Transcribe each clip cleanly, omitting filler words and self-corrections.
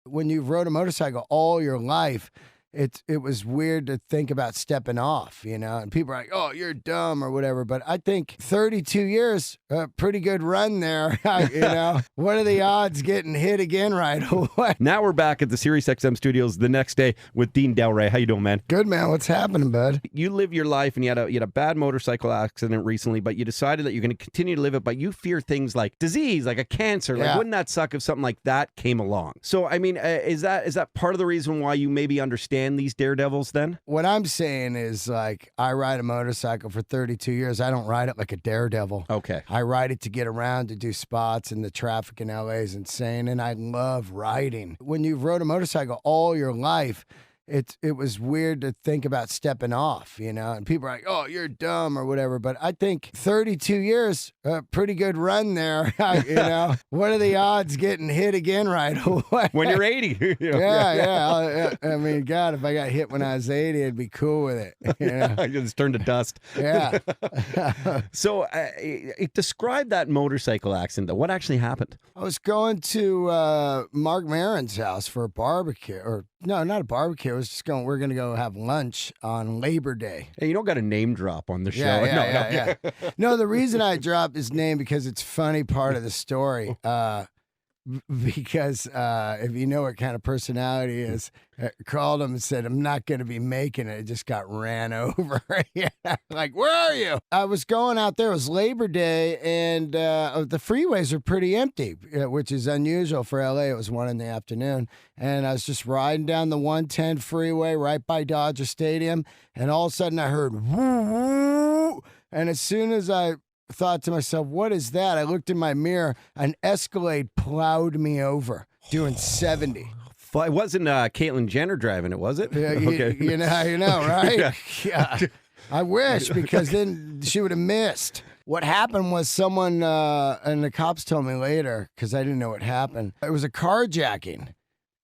When you've rode a motorcycle all your life, it was weird to think about stepping off, and people are like, oh, you're dumb or whatever. But I think 32 years, a pretty good run there. What are the odds getting hit again right away? Now we're back at the SiriusXM studios the next day with Dean Delray. How you doing, man? Good, man. What's happening, bud? You live your life and you had a bad motorcycle accident recently, but you decided that you're going to continue to live it, but you fear things like disease, like a cancer. Like, wouldn't that suck if something like that came along? So, I mean, is that part of the reason why you maybe understand these daredevils then? What I'm saying is, like, I ride a motorcycle for 32 years. I don't ride it like a daredevil. Okay. I ride it to get around, to do spots, and the traffic in LA is insane, and I love riding. When you've rode a motorcycle all your life, it was weird to think about stepping off, and people are like, oh, you're dumb or whatever. But I think 32 years, a pretty good run there. What are the odds getting hit again right away? When you're 80. Yeah. I mean, God, if I got hit when I was 80, I'd be cool with it. Just turned to dust. Yeah. So describe that motorcycle accident, though. What actually happened? I was going to Mark Maron's house for a barbecue, or no, not a barbecue. We're going to go have lunch on Labor Day. Hey, you don't got a name drop on the show. Yeah. No, the reason I dropped his name because it's funny part of the story. Because if you know what kind of personality he is, called him and said, I'm not going to be making it. I just got ran over. Like, where are you? I was going out there. It was Labor Day, and the freeways are pretty empty, which is unusual for LA. It was 1 in the afternoon, and I was just riding down the 110 freeway right by Dodger Stadium, and all of a sudden I heard woo, woo, and as soon as I thought to myself, what is that? I looked in my mirror. An Escalade plowed me over doing 70. It wasn't Caitlyn Jenner driving it, was it? Yeah, Okay. you know, right? Yeah. I wish, because then she would have missed. What happened was someone, and the cops told me later, because I didn't know what happened. It was a carjacking.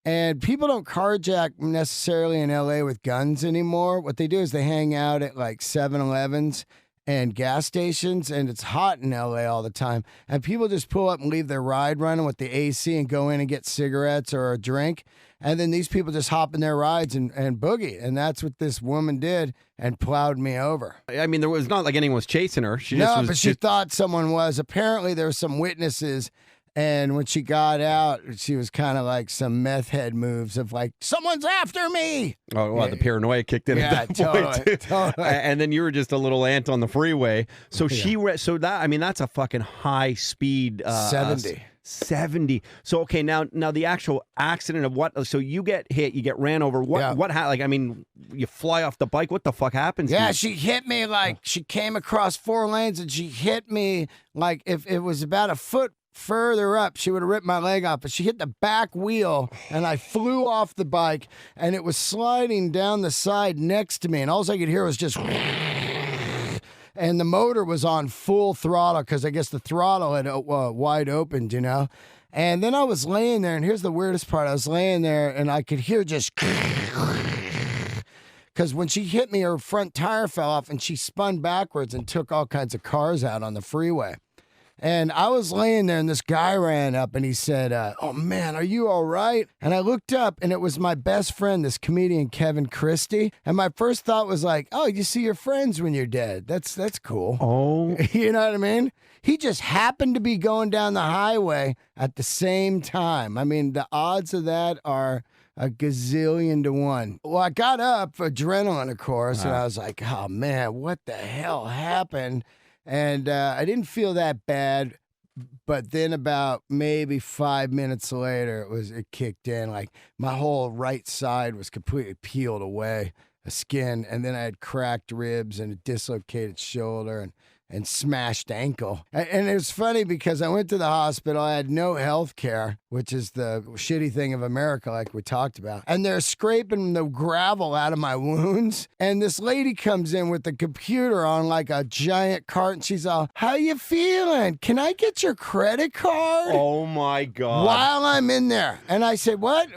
And people don't carjack necessarily in LA with guns anymore. What they do is they hang out at like 7-Elevens and gas stations, and it's hot in LA all the time. And people just pull up and leave their ride running with the AC and go in and get cigarettes or a drink. And then these people just hop in their rides and boogie. And that's what this woman did, and plowed me over. I mean, there was not like anyone was chasing her. She thought someone was. Apparently, there were some witnesses. And when she got out, she was kind of like some meth head moves of like, someone's after me. Oh, well, the paranoia kicked in at that totally. And then you were just a little ant on the freeway. So that's a fucking high speed. 70. 70. So, okay, now the actual accident of what? So you get hit, you get ran over. What like, I mean, you fly off the bike. What the fuck happens? Yeah, she hit me like, she came across 4 lanes and she hit me like if it was about a foot further up, she would have ripped my leg off, but she hit the back wheel and I flew off the bike, and it was sliding down the side next to me, and all I could hear was just and the motor was on full throttle because I guess the throttle had wide opened, and then I was laying there, and here's the weirdest part. I was laying there and I could hear just because when she hit me, her front tire fell off and she spun backwards and took all kinds of cars out on the freeway. And I was laying there, and this guy ran up, and he said, oh, man, are you all right? And I looked up, and it was my best friend, this comedian, Kevin Christie. And my first thought was like, oh, you see your friends when you're dead. That's cool. Oh. You know what I mean? He just happened to be going down the highway at the same time. I mean, the odds of that are a gazillion to 1. Well, I got up, adrenaline, of course, and I was like, oh, man, what the hell happened? And I didn't feel that bad, but then about maybe 5 minutes later, it kicked in. Like my whole right side was completely peeled away, the skin, and then I had cracked ribs and a dislocated shoulder and smashed ankle. And it was funny because I went to the hospital. I had no health care, which is the shitty thing of America, like we talked about. And they're scraping the gravel out of my wounds. And this lady comes in with the computer on like a giant cart, and she's all, how you feeling? Can I get your credit card? Oh, my God. While I'm in there. And I said, what?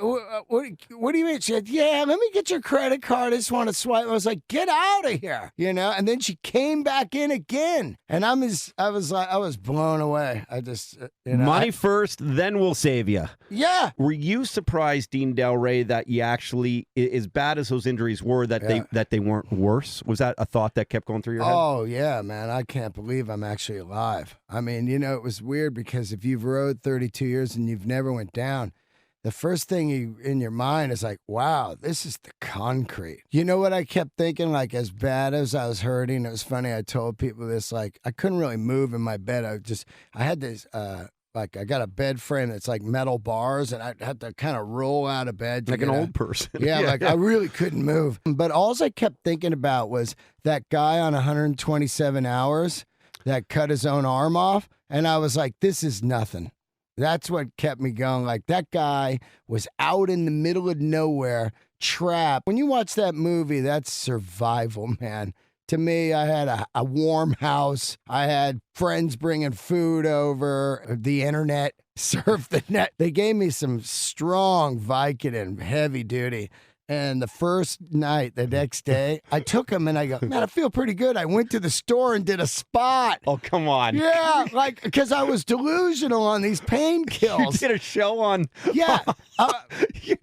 What do you mean? She said, yeah, let me get your credit card. I just want to swipe. I was like, get out of here, And then she came back in again. in. And I was blown away. I just, money first, then we'll save you. Yeah. Were you surprised, Dean Delray, that you actually, as bad as those injuries were, that they weren't worse? Was that a thought that kept going through your head? Oh, yeah, man. I can't believe I'm actually alive. I mean, it was weird because if you've rode 32 years and you've never went down, the first thing in your mind is like, wow, this is the concrete. You know what I kept thinking? Like, as bad as I was hurting, it was funny. I told people this, like, I couldn't really move in my bed. I had this, like, I got a bed frame that's like metal bars, and I had to kind of roll out of bed. Like an old person. Yeah, like I really couldn't move. But all I kept thinking about was that guy on 127 hours that cut his own arm off. And I was like, this is nothing. That's what kept me going. Like, that guy was out in the middle of nowhere, trapped. When you watch that movie, that's survival, man. To me, I had a warm house. I had friends bringing food over, the internet, surf the net. They gave me some strong Vicodin, heavy duty. And the first night, the next day, I took him and I go, man, I feel pretty good. I went to the store and did a spot. Oh, come on. Yeah, like, because I was delusional on these pain kills. You did a show on. Yeah. Did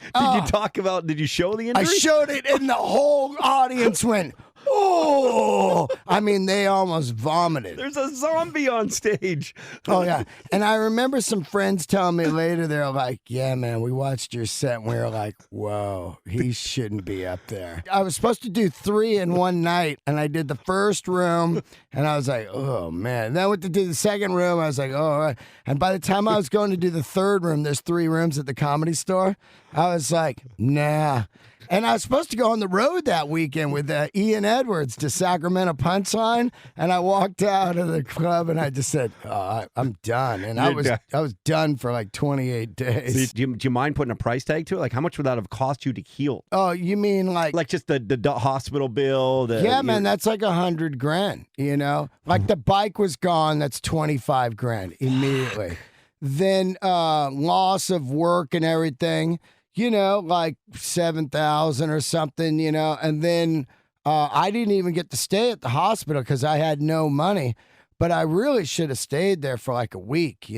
you show the injury? I showed it and the whole audience went, oh, I mean, they almost vomited. There's a zombie on stage. Oh, yeah. And I remember some friends telling me later, they're like, yeah, man, we watched your set and we were like, whoa, he shouldn't be up there. I was supposed to do 3 in one night, and I did the first room, and I was like, oh, man. And then I went to do the second room. I was like, oh, all right. And by the time I was going to do the third room, there's 3 rooms at the Comedy Store, I was like, nah. And I was supposed to go on the road that weekend with Ian Edwards to Sacramento Punchline, and I walked out of the club and I just said, oh, I'm done. And I was done for like 28 days. Do you mind putting a price tag to it? Like, how much would that have cost you to heal? Oh, you mean like just the hospital bill? Yeah, man, that's like $100,000. Like, the bike was gone. That's $25,000 immediately. Then loss of work and everything. Like 7,000 or something, and then I didn't even get to stay at the hospital because I had no money, but I really should have stayed there for like a week,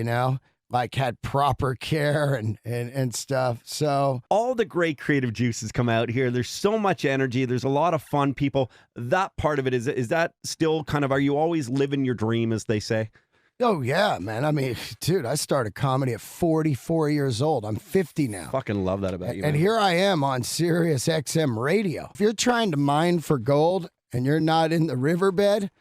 like had proper care and stuff. So all the great creative juices come out here. There's so much energy. There's a lot of fun people. That part of it, is that still kind of, are you always living your dream, as they say? Oh, yeah, man. I mean, dude, I started comedy at 44 years old. I'm 50 now. Fucking love that about you, man. And here I am on SiriusXM Radio. If you're trying to mine for gold and you're not in the riverbed,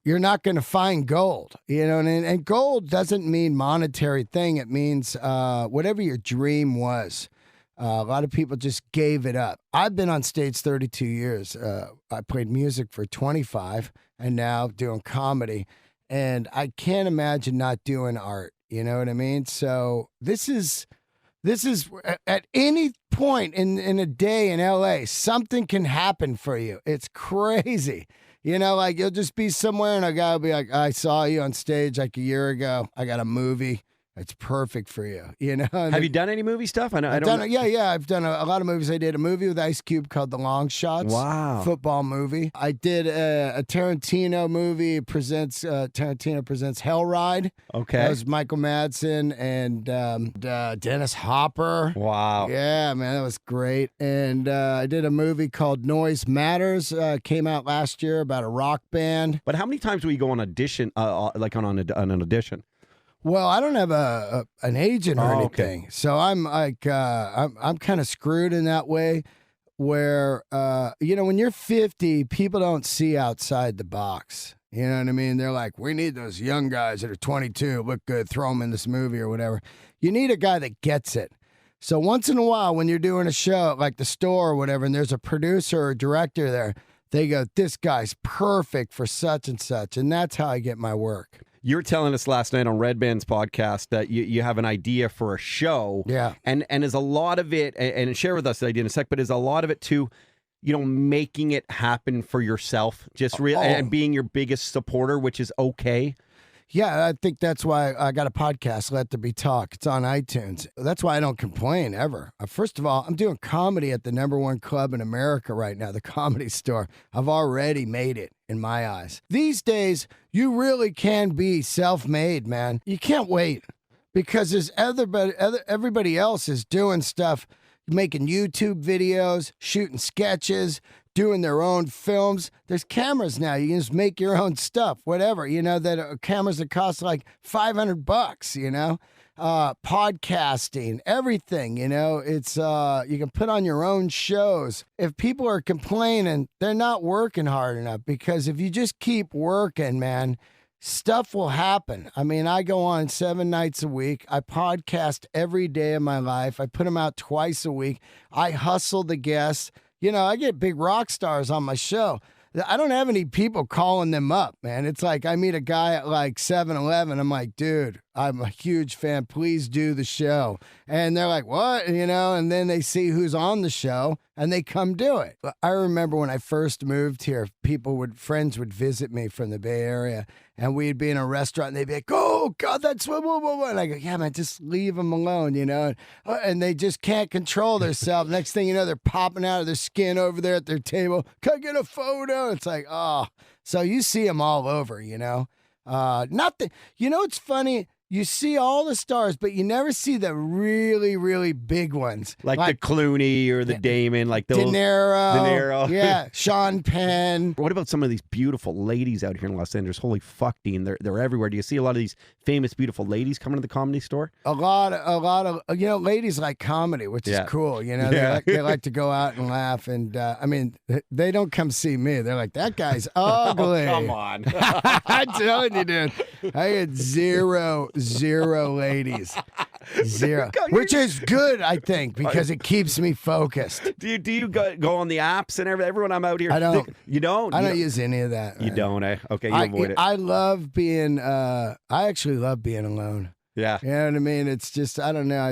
you're not going to find gold. And gold doesn't mean monetary thing. It means whatever your dream was. A lot of people just gave it up. I've been on stage 32 years. I played music for 25 and now doing comedy. And I can't imagine not doing art. You know what I mean? So this is at any point in a day in LA, something can happen for you. It's crazy. Like, you'll just be somewhere and a guy will be like, I saw you on stage like a year ago. I got a movie. It's perfect for you, Have you done any movie stuff? I've done a lot of movies. I did a movie with Ice Cube called The Long Shots. Wow. Football movie. I did a Tarantino movie. Tarantino presents Hell Ride. Okay. That was Michael Madsen and Dennis Hopper. Wow. Yeah, man, that was great. And I did a movie called Noise Matters. Came out last year about a rock band. But how many times will you go on audition, like on an audition? Well, I don't have an agent or anything, so I'm like I'm kind of screwed in that way. Where when you're 50, people don't see outside the box. You know what I mean? They're like, we need those young guys that are 22, look good, throw them in this movie or whatever. You need a guy that gets it. So once in a while, when you're doing a show at like the store or whatever, and there's a producer or director there, they go, this guy's perfect for such and such, and that's how I get my work. You were telling us last night on Red Band's podcast that you have an idea for a show. Yeah. And is a lot of it, and share with us the idea in a sec, but is a lot of it too, making it happen for yourself, just and being your biggest supporter, which is okay? Yeah, I think that's why I got a podcast, Let There Be Talk. It's on iTunes. That's why I don't complain ever. First of all, I'm doing comedy at the #1 club in America right now, the Comedy Store. I've already made it in my eyes. These days, you really can be self-made, man. You can't wait because there's everybody else is doing stuff, making YouTube videos, shooting sketches, doing their own films. There's cameras now. You can just make your own stuff, whatever, that cameras that cost like $500, podcasting, everything, it's, you can put on your own shows. If people are complaining, they're not working hard enough, because if you just keep working, man, stuff will happen. I mean, I go on 7 nights a week. I podcast every day of my life. I put them out twice a week. I hustle the guests. I get big rock stars on my show. I don't have any people calling them up, man. It's like I meet a guy at like 7-Eleven. I'm like, dude, I'm a huge fan. Please do the show. And they're like, what? And then they see who's on the show and they come do it. I remember when I first moved here, friends would visit me from the Bay Area, and we'd be in a restaurant and they'd be like, oh, God, that's what. And I go, yeah, man, just leave them alone, And they just can't control themselves. Next thing you know, they're popping out of their skin over there at their table. Can I get a photo? It's like, oh. So you see them all over, it's funny. You see all the stars, but you never see the really, really big ones. Like the Clooney or the Damon, like those. De Niro. Yeah, Sean Penn. What about some of these beautiful ladies out here in Los Angeles? Holy fuck, Dean, they're everywhere. Do you see a lot of these famous, beautiful ladies coming to the Comedy Store? A lot of ladies like comedy, which is cool. They like to go out and laugh. And they don't come see me. They're like, that guy's ugly. Oh, come on. I'm telling you, dude. I get zero ladies. Zero. Which is good, I think, because it keeps me focused. Do you go on the apps and everyone? I'm out here. I don't. You don't? I don't use any of that. You man. don't, eh? Okay, you avoid it. I love being, I actually love being alone. Yeah. You know what I mean? It's just, I don't know.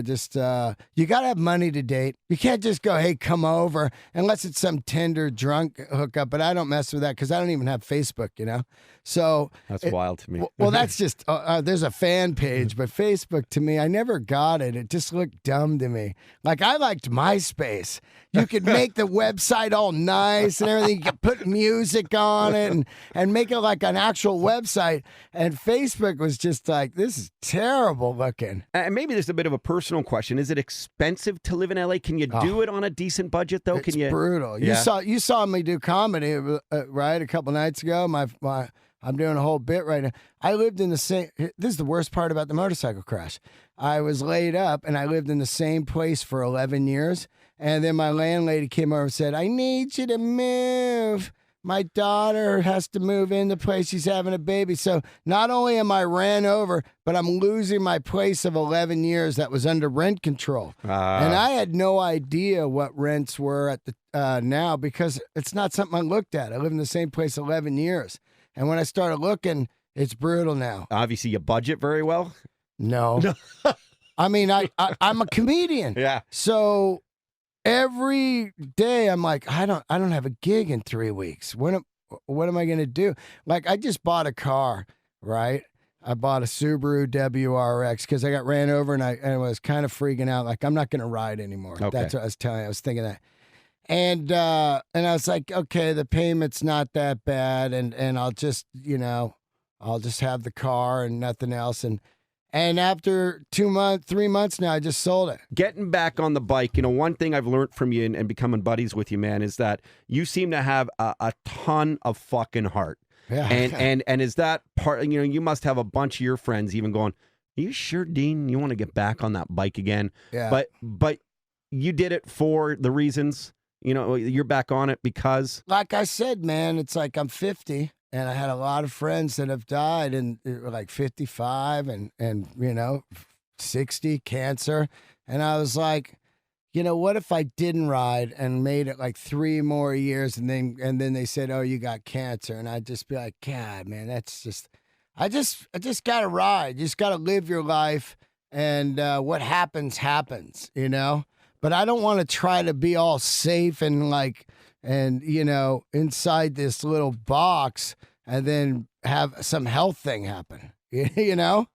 You got to have money to date. You can't just go, hey, come over, unless it's some Tinder drunk hookup. But I don't mess with that because I don't even have Facebook, So that's wild to me. Well, that's just, there's a fan page, but Facebook to me, I never got it. It just looked dumb to me. Like I liked MySpace. You could make the website all nice and everything. You could put music on it and make it like an actual website. And Facebook was just like, this is terrible looking. And maybe there's a bit of a personal question. Is it expensive to live in LA? Can you do it on a decent budget though? It's brutal. Yeah. You saw me do comedy, right? A couple nights ago. I'm doing a whole bit right now. I lived in the same. This is the worst part about the motorcycle crash. I was laid up and I lived in the same place for 11 years. And then my landlady came over and said, I need you to move. My daughter has to move in the place. She's having a baby. So not only am I ran over, but I'm losing my place of 11 years that was under rent control. And I had no idea what rents were at the now because it's not something I looked at. I lived in the same place 11 years. And when I started looking, it's brutal now. Obviously, you budget very well. No. I mean, I'm a comedian. Yeah. So every day I'm like, I don't have a gig in 3 weeks. What am I going to do? Like, I just bought a car, right? I bought a Subaru WRX because I got ran over and I was kind of freaking out. Like, I'm not going to ride anymore. Okay. That's what I was telling you. I was thinking that. And I was like, okay, the payment's not that bad, and I'll just, I'll just have the car and nothing else. And after 3 months now, I just sold it. Getting back on the bike, one thing I've learned from you and becoming buddies with you, man, is that you seem to have a ton of fucking heart. Yeah. And is that part? You must have a bunch of your friends even going, "Are you sure, Dean? You want to get back on that bike again?" Yeah. But you did it for the reasons. You're back on it because... Like I said, man, it's like I'm 50, and I had a lot of friends that have died, and they were like 55 and 60, cancer. And I was like, what if I didn't ride and made it like 3 more years, and then they said, oh, you got cancer. And I'd just be like, God, man, that's just... I just got to ride. You just got to live your life, and what happens, But I don't want to try to be all safe and inside this little box and then have some health thing happen. You know?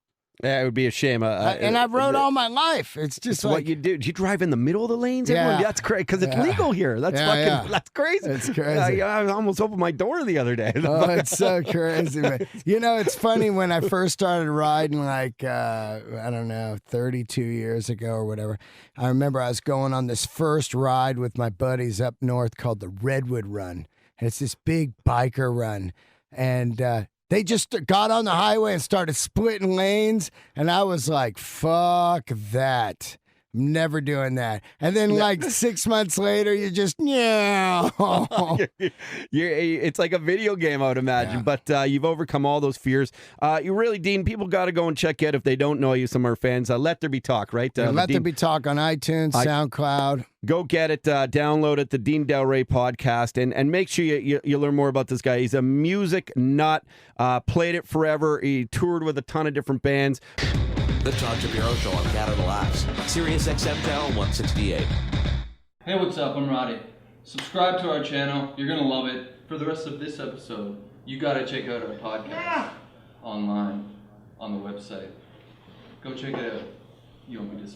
Yeah, it would be a shame. And I've rode all my life. It's just like what you do. Do you drive in the middle of the lanes? Yeah. Everyone? That's crazy because it's legal here. That's That's crazy. It's crazy. I almost opened my door the other day. Oh, it's so crazy, man. You know, it's funny when I first started riding, like, I don't know, 32 years ago or whatever. I remember I was going on this first ride with my buddies up north called the Redwood Run. And it's this big biker run. And they just got on the highway and started splitting lanes. And I was like, fuck that. I'm never doing that. And then like 6 months later, you're just, yeah. It's like a video game, I would imagine. Yeah. But you've overcome all those fears. You really, Dean, people got to go and check out if they don't know you, some of our fans. Let There Be Talk, right? Let There Be Talk on iTunes, SoundCloud. Go get it, download it, the Dean Delray podcast, and make sure you learn more about this guy. He's a music nut, played it forever. He toured with a ton of different bands. The Todd Shapiro Show on Canada Laughs, SiriusXM Canada 168. Hey, what's up? I'm Roddy. Subscribe to our channel. You're going to love it. For the rest of this episode, you got to check out our podcast online on the website. Go check it out. You won't be disappointed.